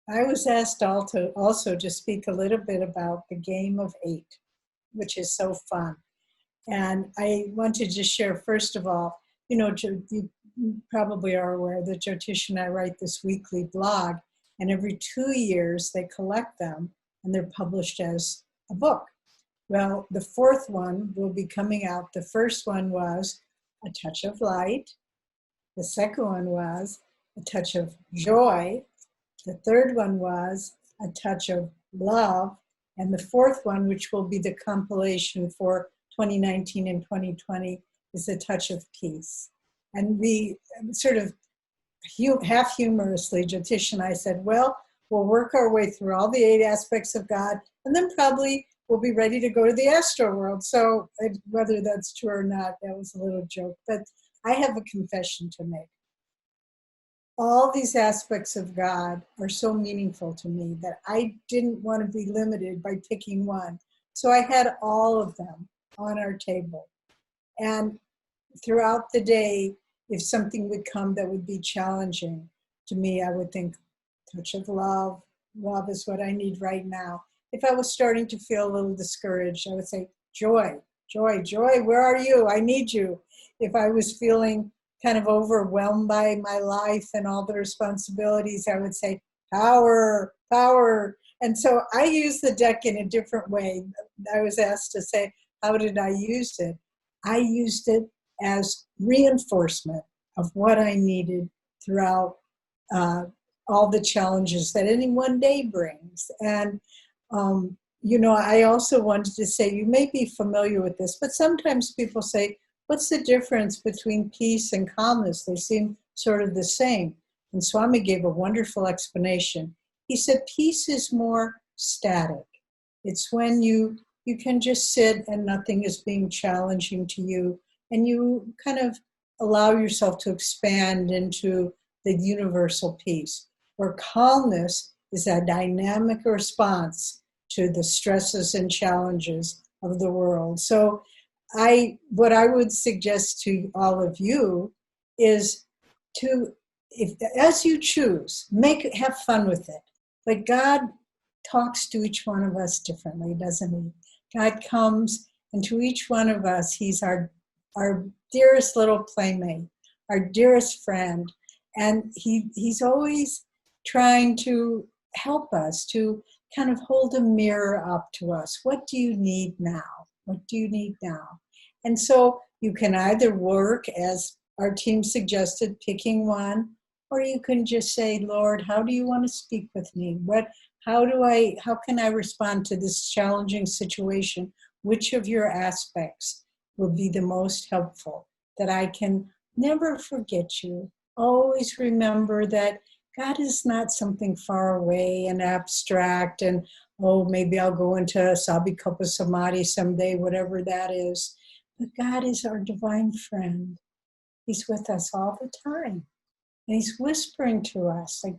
I was asked also to speak a little bit about the game of eight, which is so fun. And I wanted to share, first of all, you probably are aware that Jyotish and I write this weekly blog, and every 2 years they collect them and they're published as a book. Well, the fourth one will be coming out. The first one was A Touch of Light. The second one was A Touch of Joy. The third one was A Touch of Love. And the fourth one, which will be the compilation for 2019 and 2020, is A Touch of Peace. And we sort of half humorously, Jyotish and I said, well, we'll work our way through all the 8 aspects of God, and then probably we'll be ready to go to the astro world. So whether that's true or not, that was a little joke. But I have a confession to make. All these aspects of God are so meaningful to me that I didn't want to be limited by picking one. So I had all of them on our table. And throughout the day, if something would come that would be challenging to me, I would think, touch of love. Love is what I need right now. If I was starting to feel a little discouraged, I would say, joy, joy, joy, where are you? I need you. If I was feeling kind of overwhelmed by my life and all the responsibilities, I would say, power, power. And so I use the deck in a different way. I was asked to say, how did I use it? I used it as reinforcement of what I needed throughout all the challenges that any one day brings. And, I also wanted to say, you may be familiar with this, but sometimes people say, what's the difference between peace and calmness? They seem sort of the same. And Swami gave a wonderful explanation. He said, peace is more static. It's when you can just sit and nothing is being challenging to you, and you kind of allow yourself to expand into the universal peace. Where calmness is a dynamic response to the stresses and challenges of the world. So what I would suggest to all of you is to, as you choose, have fun with it. But God talks to each one of us differently, doesn't he? God comes, and to each one of us, he's our dearest little playmate, our dearest friend. And he's always trying to help us, to kind of hold a mirror up to us. What do you need now? What do you need now? And so you can either work, as our team suggested, picking one, or you can just say, Lord, how do you want to speak with me? How can I respond to this challenging situation? Which of your aspects will be the most helpful, that I can never forget you? Always remember that God is not something far away and abstract and, oh, maybe I'll go into Sabhikapa Samadhi someday, whatever that is. But God is our divine friend. He's with us all the time. And he's whispering to us, like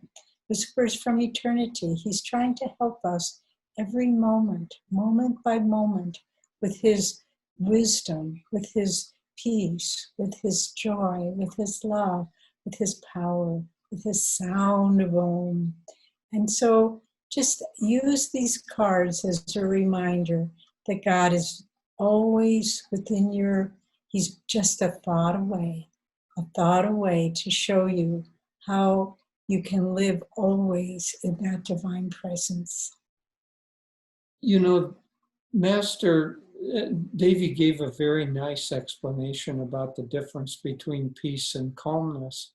whispers from eternity. He's trying to help us every moment, moment by moment, with his wisdom, with his peace, with his joy, with his love, with his power, with his sound of Om. And so just use these cards as a reminder that God is always within he's just a thought away to show you how you can live always in that divine presence. Master Devi gave a very nice explanation about the difference between peace and calmness.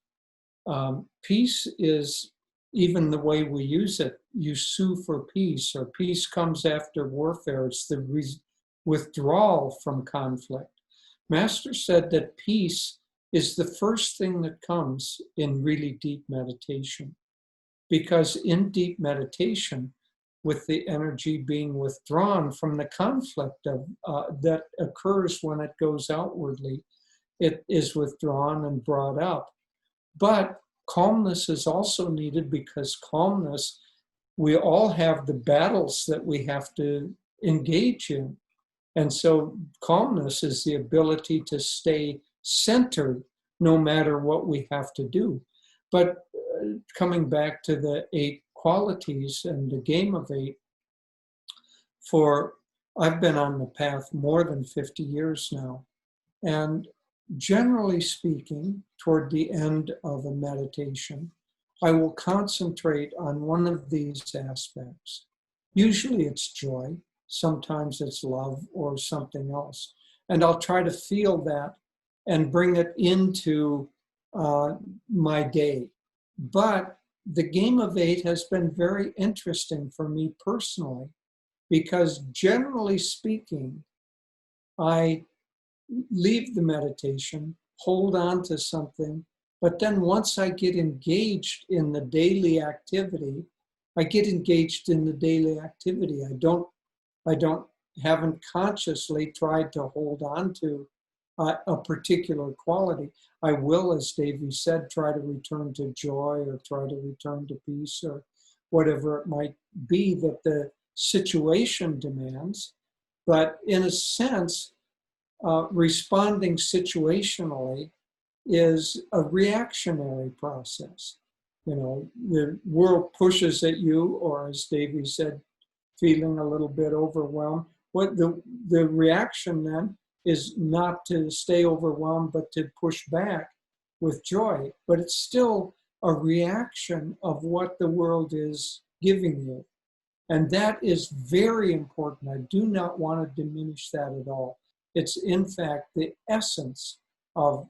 Peace is, even the way we use it, you sue for peace, or peace comes after warfare. It's the withdrawal from conflict. Master said that peace is the first thing that comes in really deep meditation, because in deep meditation, with the energy being withdrawn from the conflict that occurs when it goes outwardly, it is withdrawn and brought up. But calmness is also needed, because calmness, we all have the battles that we have to engage in. And so calmness is the ability to stay centered no matter what we have to do. But coming back to the 8 qualities and the game of 8 I've been on the path more than 50 years now. And generally speaking, toward the end of a meditation, I will concentrate on one of these aspects. Usually it's joy, sometimes it's love or something else. And I'll try to feel that and bring it into my day. But the game of 8 has been very interesting for me personally, because generally speaking, I leave the meditation, hold on to something, but then once I get engaged in the daily activity, I get engaged in the daily activity. Haven't consciously tried to hold on to a particular quality. I will, as Devi said, try to return to joy or try to return to peace or whatever it might be that the situation demands. But in a sense, responding situationally is a reactionary process. You know, the world pushes at you, or as Devi said, feeling a little bit overwhelmed. What the reaction then is not to stay overwhelmed, but to push back with joy. But it's still a reaction of what the world is giving you. And that is very important. I do not want to diminish that at all. It's in fact the essence of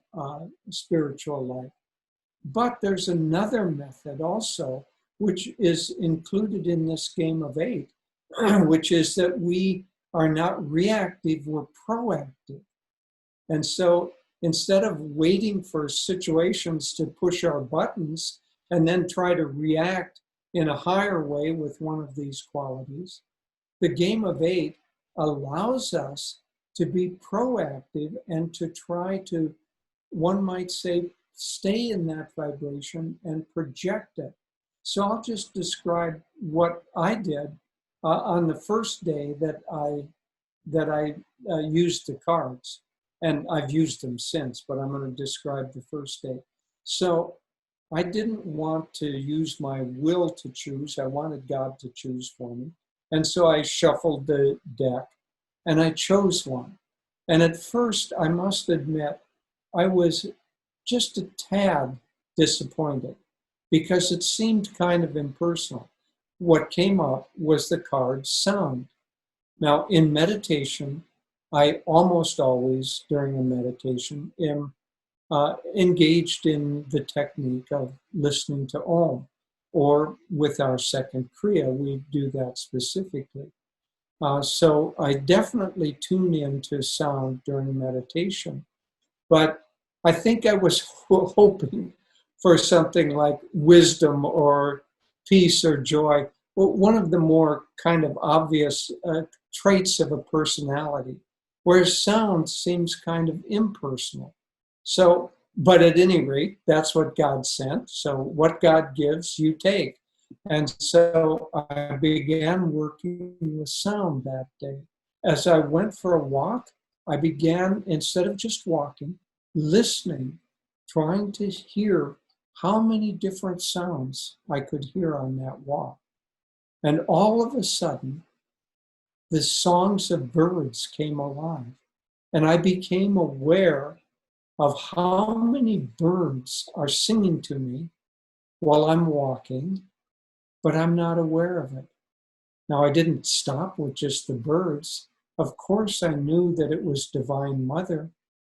spiritual life. But there's another method also, which is included in this game of 8, which is that we are not reactive, we're proactive. And so instead of waiting for situations to push our buttons and then try to react in a higher way with one of these qualities, the game of 8 allows us to be proactive and to try to, one might say, stay in that vibration and project it. So I'll just describe what I did on the first day that I used the cards. And I've used them since, but I'm going to describe the first day. So I didn't want to use my will to choose. I wanted God to choose for me. And so I shuffled the deck and I chose one. And at first, I must admit, I was just a tad disappointed because it seemed kind of impersonal. What came up was the card sound. Now, in meditation, I almost always, during a meditation, am engaged in the technique of listening to Om, or with our second Kriya, we do that specifically. So I definitely tune into sound during meditation, but I think I was hoping for something like wisdom or peace or joy. Well, one of the more kind of obvious traits of a personality, whereas sound seems kind of impersonal. So, but at any rate, that's what God sent. So what God gives, you take. And so I began working with sound that day. As I went for a walk, I began, instead of just walking, listening, trying to hear how many different sounds I could hear on that walk. And all of a sudden, the songs of birds came alive. And I became aware of how many birds are singing to me while I'm walking, but I'm not aware of it. Now, I didn't stop with just the birds. Of course, I knew that it was Divine Mother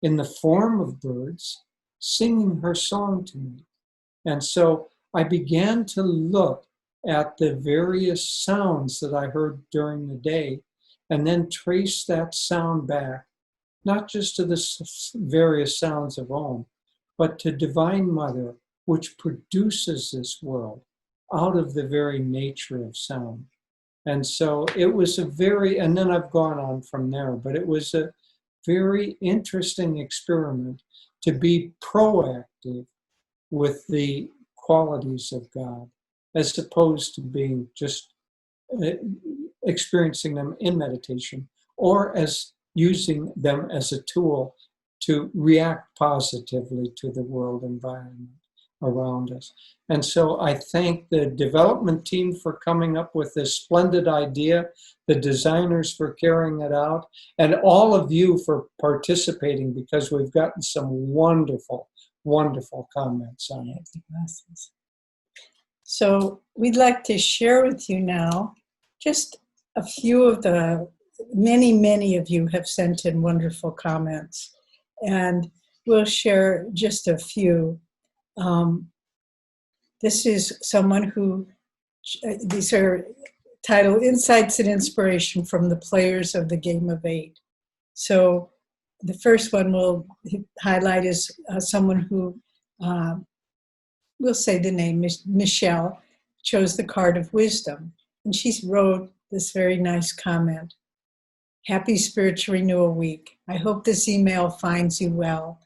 in the form of birds singing her song to me. And so I began to look at the various sounds that I heard during the day and then trace that sound back, not just to the various sounds of Om, but to Divine Mother, which produces this world out of the very nature of sound. And so it was and then I've gone on from there, but it was a very interesting experiment to be proactive with the qualities of God, as opposed to being just experiencing them in meditation, or as using them as a tool to react positively to the world environment. around us. And so I thank the development team for coming up with this splendid idea, the designers for carrying it out, and all of you for participating, because we've gotten some wonderful, wonderful comments on it. So we'd like to share with you now just a few of the many of you have sent in wonderful comments, and we'll share just a few. This is someone who, these are titled Insights and Inspiration from the Players of the Game of Eight. So the first one we'll highlight is someone who, we'll say the name, Michelle, chose the card of wisdom. And she wrote this very nice comment. Happy Spiritual Renewal Week. I hope this email finds you well.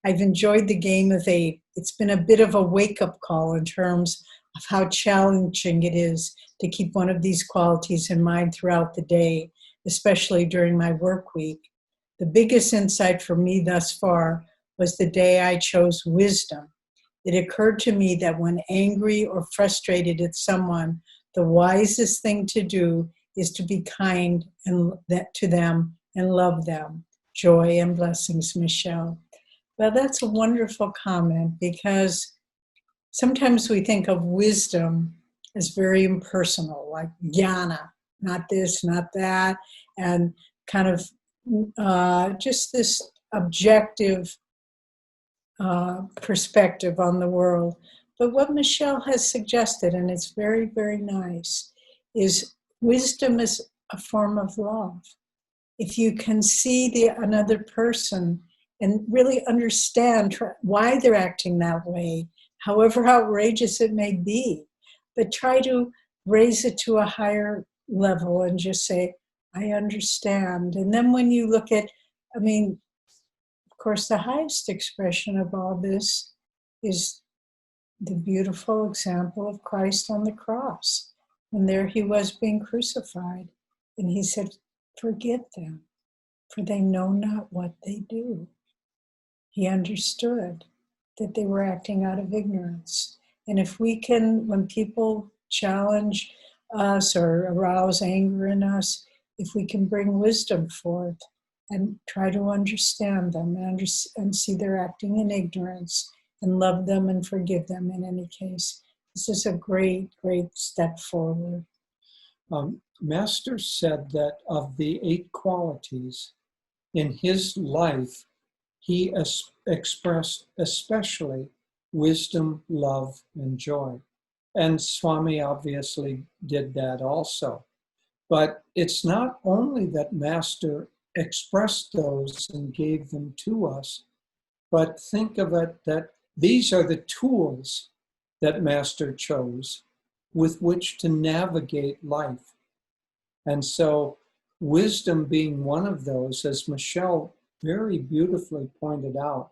I've enjoyed the game of eight. It's been a bit of a wake-up call in terms of how challenging it is to keep one of these qualities in mind throughout the day, especially during my work week. The biggest insight for me thus far was the day I chose wisdom. It occurred to me that when angry or frustrated at someone, the wisest thing to do is to be kind to them and love them. Joy and blessings, Michelle. Well, that's a wonderful comment, because sometimes we think of wisdom as very impersonal, like jnana, not this, not that, and kind of just this objective perspective on the world. But what Michelle has suggested, and it's very nice, is wisdom is a form of love. If you can see another person and really understand why they're acting that way, however outrageous it may be, but try to raise it to a higher level and just say, I understand. And then when you look at, of course, the highest expression of all this is the beautiful example of Christ on the cross. And there he was being crucified. And he said, forgive them, for they know not what they do. He understood that they were acting out of ignorance. And if we can, when people challenge us or arouse anger in us, if we can bring wisdom forth and try to understand them and see they're acting in ignorance and love them and forgive them in any case, this is a great step forward. Master said that of the 8 qualities in his life, he expressed especially wisdom, love, and joy. And Swami obviously did that also. But it's not only that Master expressed those and gave them to us, but think of it that these are the tools that Master chose with which to navigate life. And so wisdom being one of those, as Michelle very beautifully pointed out,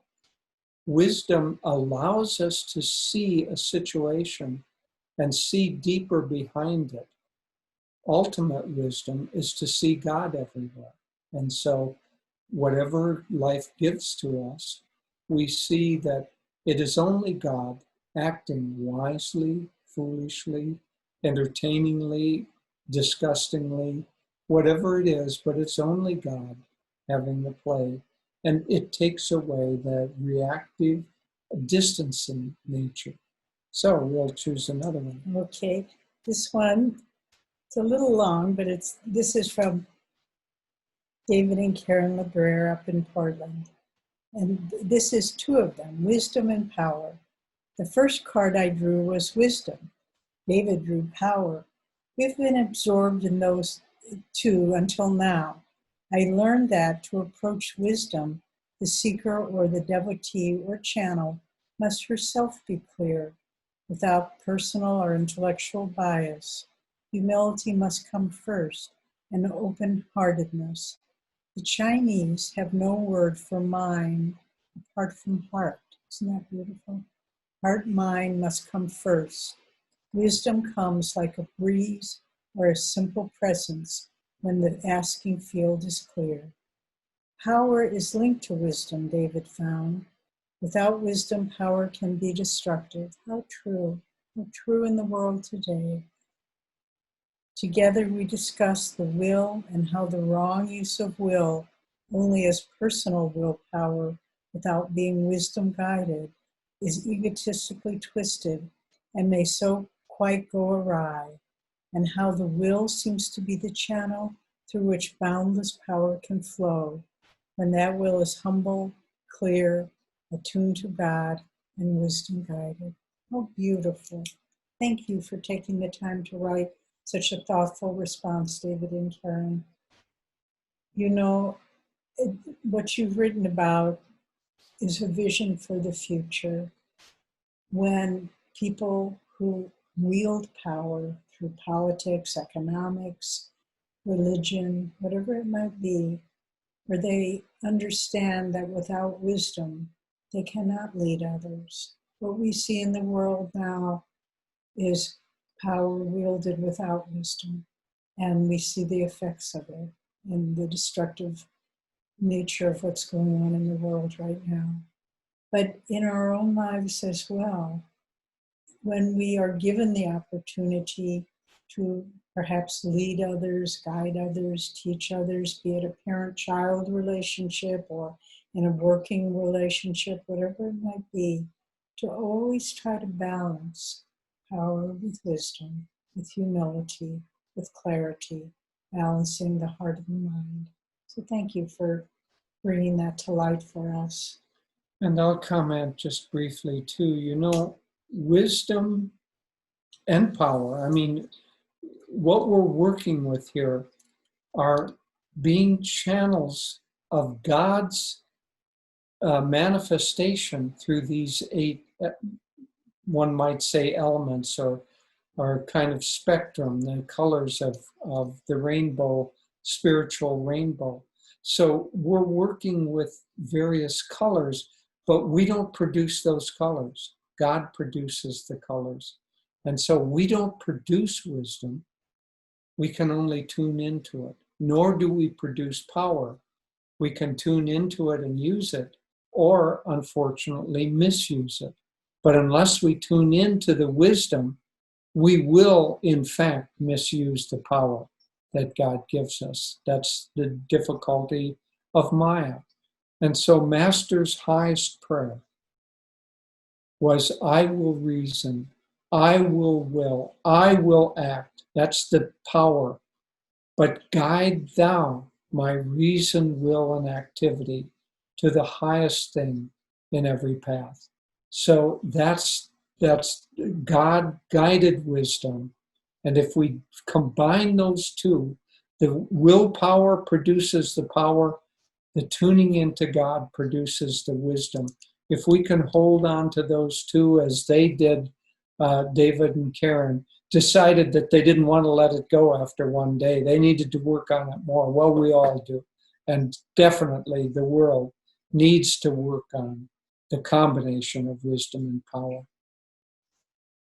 wisdom allows us to see a situation and see deeper behind it. Ultimate wisdom is to see God everywhere. And so whatever life gives to us, we see that it is only God acting wisely, foolishly, entertainingly, disgustingly, whatever it is, but it's only God having the play. And it takes away the reactive, distancing nature. So we'll choose another one. Okay, this one, it's a little long, but this is from David and Karen LeBrer up in Portland. And this is 2 of them, wisdom and power. The first card I drew was wisdom. David drew power. We've been absorbed in those 2 until now. I learned that to approach wisdom, the seeker or the devotee or channel must herself be clear, without personal or intellectual bias. Humility must come first, and open-heartedness. The Chinese have no word for mind apart from heart. Isn't that beautiful? Heart, mind must come first. Wisdom comes like a breeze or a simple presence when the asking field is clear. Power is linked to wisdom, David found. Without wisdom, power can be destructive. How true. How true in the world today. Together we discuss the will and how the wrong use of will, only as personal willpower without being wisdom guided, is egotistically twisted and may so quite go awry, and how the will seems to be the channel through which boundless power can flow, when that will is humble, clear, attuned to God, and wisdom guided. How beautiful. Thank you for taking the time to write such a thoughtful response, David and Karen. You know, what you've written about is a vision for the future, when people who wield power through politics, economics, religion, whatever it might be, where they understand that without wisdom, they cannot lead others. What we see in the world now is power wielded without wisdom, and we see the effects of it in the destructive nature of what's going on in the world right now. But in our own lives as well, when we are given the opportunity to perhaps lead others, guide others, teach others, be it a parent-child relationship or in a working relationship, whatever it might be, to always try to balance power with wisdom, with humility, with clarity, balancing the heart and the mind. So thank you for bringing that to light for us. And I'll comment just briefly too. You know, wisdom and power, I mean, what we're working with here are being channels of God's manifestation through these 8, one might say, elements or kind of spectrum, the colors of the rainbow, spiritual rainbow. So we're working with various colors, but we don't produce those colors. God produces the colors. And so we don't produce wisdom. We can only tune into it. Nor do we produce power. We can tune into it and use it, or unfortunately misuse it. But unless we tune into the wisdom, we will in fact misuse the power that God gives us. That's the difficulty of Maya. And so Master's highest prayer was, I will reason, I will, I will act. That's the power. But guide thou my reason, will, and activity to the highest thing in every path. So that's God-guided wisdom. And if we combine those two, the willpower produces the power, the tuning into God produces the wisdom. If we can hold on to those two as they did, David and Karen, decided that they didn't want to let it go after one day. They needed to work on it more. Well, we all do. And definitely the world needs to work on the combination of wisdom and power.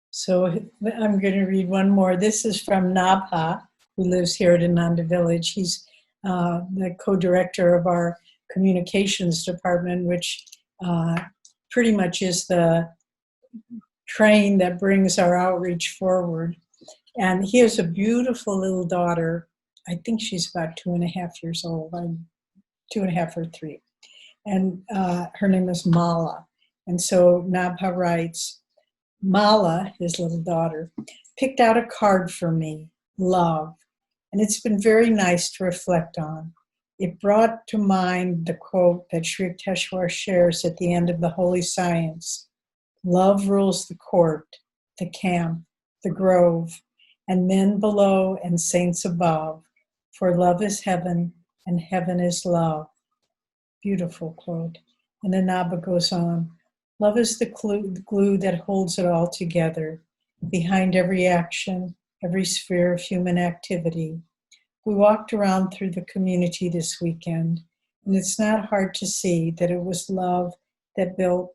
So I'm going to read one more. This is from Nabha, who lives here at Ananda Village. He's the co-director of our communications department, which pretty much is the train that brings our outreach forward. And he has a beautiful little daughter. I think she's about 2.5 years old. I'm 2.5 or 3. And her name is Mala. And so Nabha writes, Mala, his little daughter, picked out a card for me, love. And it's been very nice to reflect on. It brought to mind the quote that Sri Yukteswar shares at the end of the Holy Science. Love rules the court, the camp, the grove, and men below and saints above, for love is heaven and heaven is love. Beautiful quote. And then Nabha goes on, love is the glue that holds it all together, behind every action, every sphere of human activity. We walked around through the community this weekend, and it's not hard to see that it was love that built,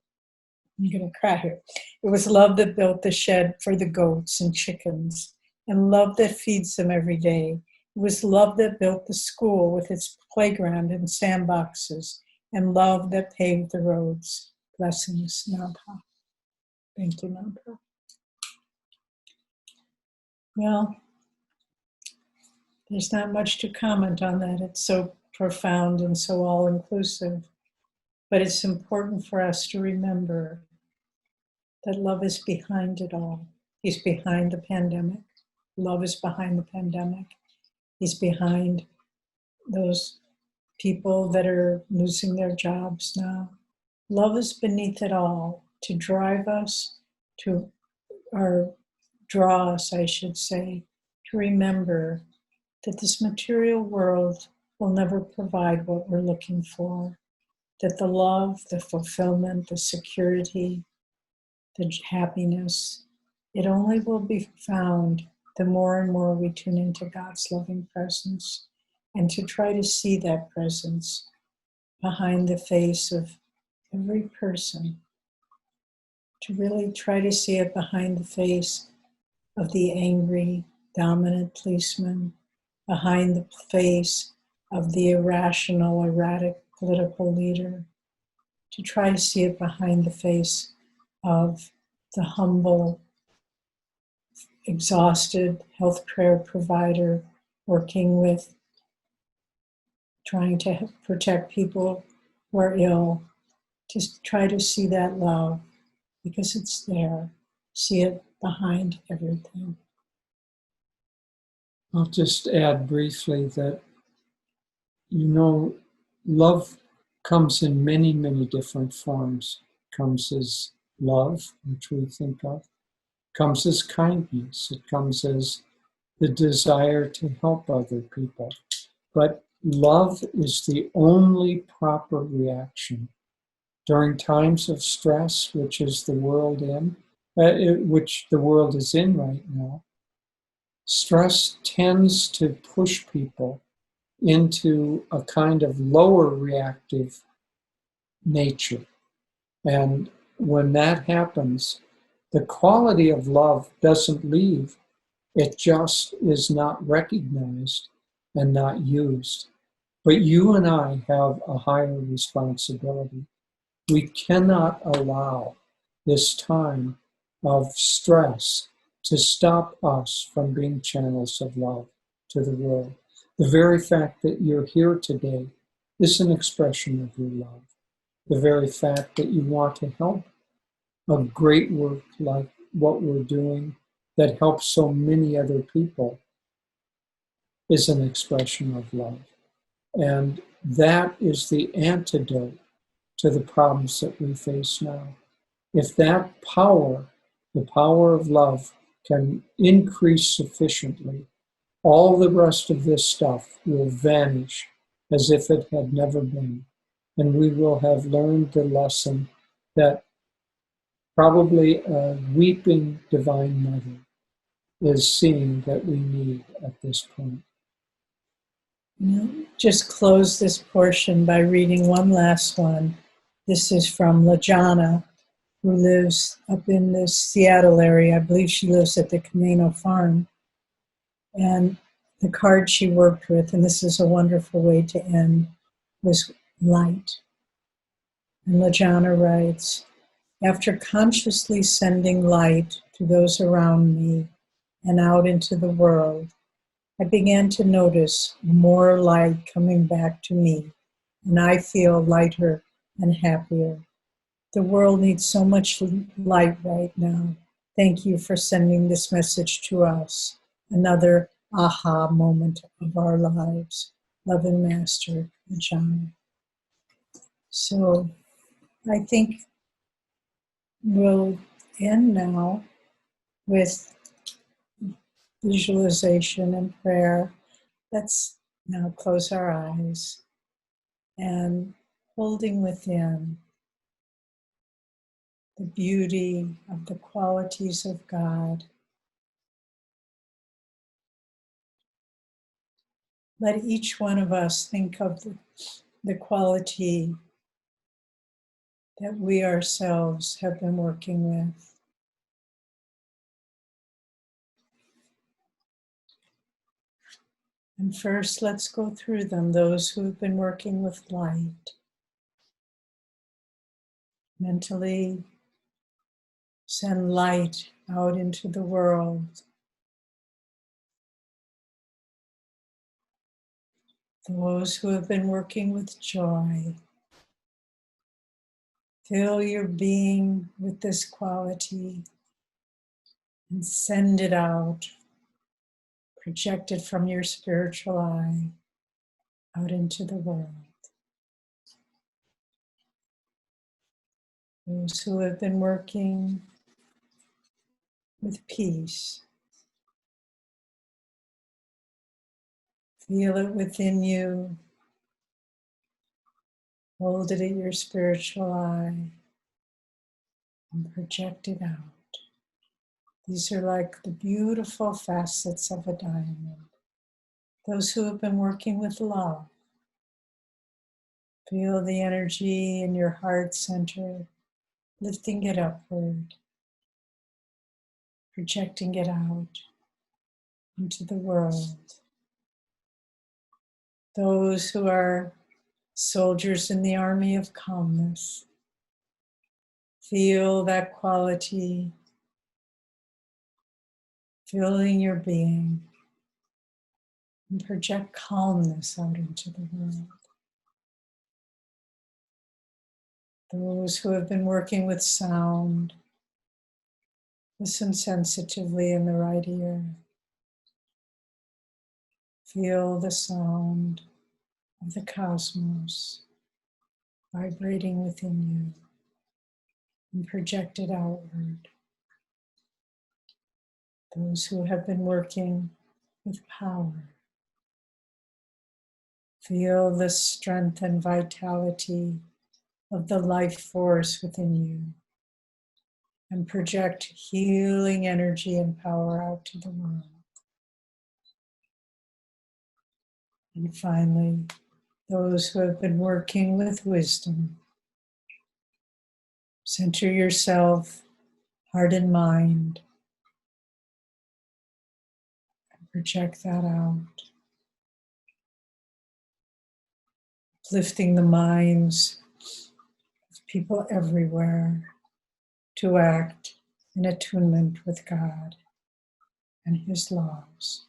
I'm going to cry here. It was love that built the shed for the goats and chickens, and love that feeds them every day. It was love that built the school with its playground and sandboxes, and love that paved the roads. Blessings, Nabha. Thank you, Nabha. Well, there's not much to comment on that. It's so profound and so all-inclusive. But it's important for us to remember that love is behind it all. He's behind the pandemic. Love is behind the pandemic. He's behind those people that are losing their jobs now. Love is beneath it all to drive us to, or draw us, I should say, to remember that this material world will never provide what we're looking for, that the love, the fulfillment, the security, the happiness, it only will be found the more and more we tune into God's loving presence, and to try to see that presence behind the face of every person, to really try to see it behind the face of the angry, dominant policeman, behind the face of the irrational, erratic political leader, to try to see it behind the face of the humble, exhausted healthcare provider working with, trying to protect people who are ill. Just try to see that love because it's there. See it behind everything. I'll just add briefly that, love comes in many, many different forms. Comes as love, which we think of. Comes as kindness. It comes as the desire to help other people. But love is the only proper reaction during times of stress, which is the world which the world is in right now. Stress tends to push people into a kind of lower reactive nature. And when that happens, the quality of love doesn't leave. It just is not recognized and not used. But you and I have a higher responsibility. We cannot allow this time of stress to stop us from being channels of love to the world. The very fact that you're here today is an expression of your love. The very fact that you want to help a great work like what we're doing that helps so many other people is an expression of love. And that is the antidote to the problems that we face now. If that power, the power of love, can increase sufficiently, all the rest of this stuff will vanish as if it had never been. And we will have learned the lesson that probably a weeping divine mother is seeing that we need at this point. Just close this portion by reading one last one. This is from Lajana, who lives up in the Seattle area. I believe she lives at the Camino Farm. And the card she worked with, and this is a wonderful way to end, was light. And Lajana writes, after consciously sending light to those around me and out into the world, I began to notice more light coming back to me, and I feel lighter and happier. The world needs so much light right now. Thank you for sending this message to us. Another aha moment of our lives. Love and Master, John. So I think we'll end now with visualization and prayer. Let's now close our eyes and holding within the beauty of the qualities of God. Let each one of us think of the quality that we ourselves have been working with. And first, let's go through them, those who have been working with light. mentally send light out into the world. Those who have been working with joy, fill your being with this quality and send it out, project it from your spiritual eye out into the world. Those who have been working with peace, feel it within you, hold it at your spiritual eye, and project it out. These are like the beautiful facets of a diamond. Those who have been working with love, feel the energy in your heart center, lifting it upward, projecting it out into the world. Those who are soldiers in the army of calmness, feel that quality filling your being and project calmness out into the world. Those who have been working with sound, listen sensitively in the right ear. Feel the sound of the cosmos vibrating within you and project it outward. Those who have been working with power, feel the strength and vitality of the life force within you and project healing energy and power out to the world. And finally, those who have been working with wisdom, center yourself, heart and mind, and project that out. Lifting the minds of people everywhere to act in attunement with God and His laws.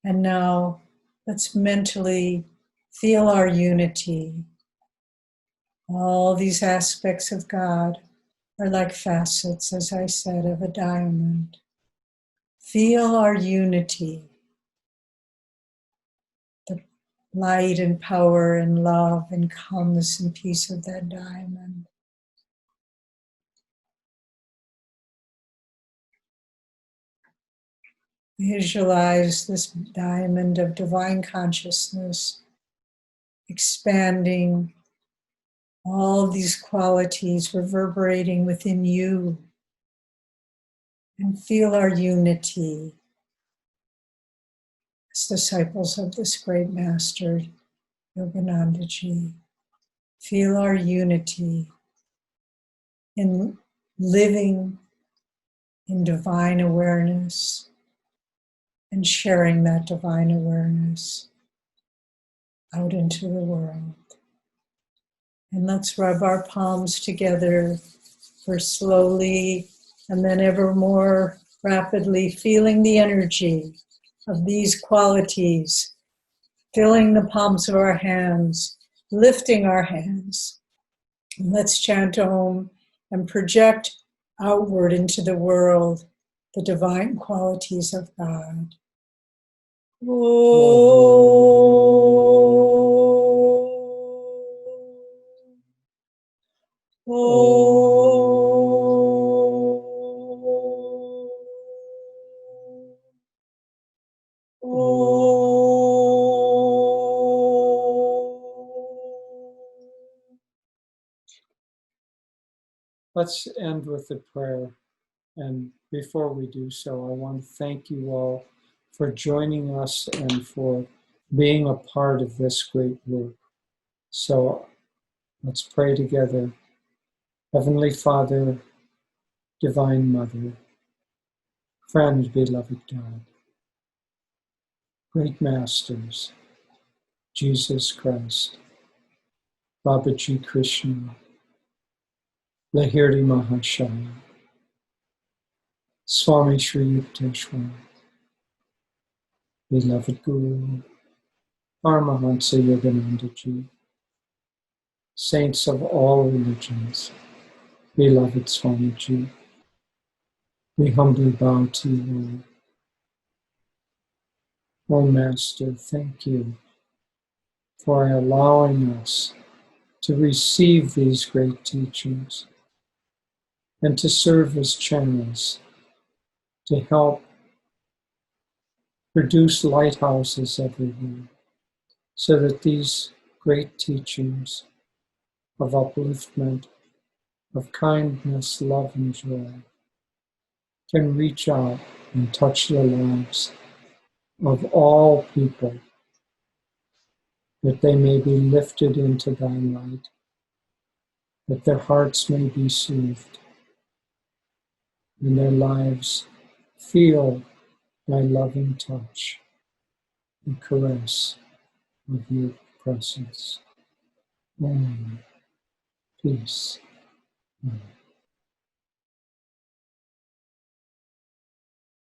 And now let's mentally feel our unity. All these aspects of God are like facets, as I said, of a diamond. Feel our unity, the light and power and love and calmness and peace of that diamond. Visualize this diamond of divine consciousness expanding, all these qualities reverberating within you, and feel our unity as disciples of this great master, Yoganandaji. Feel our unity in living in divine awareness and sharing that divine awareness out into the world. And let's rub our palms together for slowly and then ever more rapidly feeling the energy of these qualities, filling the palms of our hands, lifting our hands. And let's chant Om and project outward into the world the divine qualities of God. Let's end with a prayer. And before we do so, I want to thank you all for joining us and for being a part of this great work. So let's pray together. Heavenly Father, Divine Mother, friend, beloved God, great masters, Jesus Christ, Babaji Krishna, Lahiri Mahashaya, Swami Sri Yukteswar, beloved Guru, Paramahansa Yogananda Ji, saints of all religions, beloved Swamiji, we humbly bow to you, O Master. Thank you for allowing us to receive these great teachings and to serve as channels to help produce lighthouses everywhere so that these great teachings of upliftment, of kindness, love, and joy can reach out and touch the lives of all people, that they may be lifted into thy light, that their hearts may be soothed, and their lives feel thy loving touch and caress of your presence. Amen. Peace. Amen.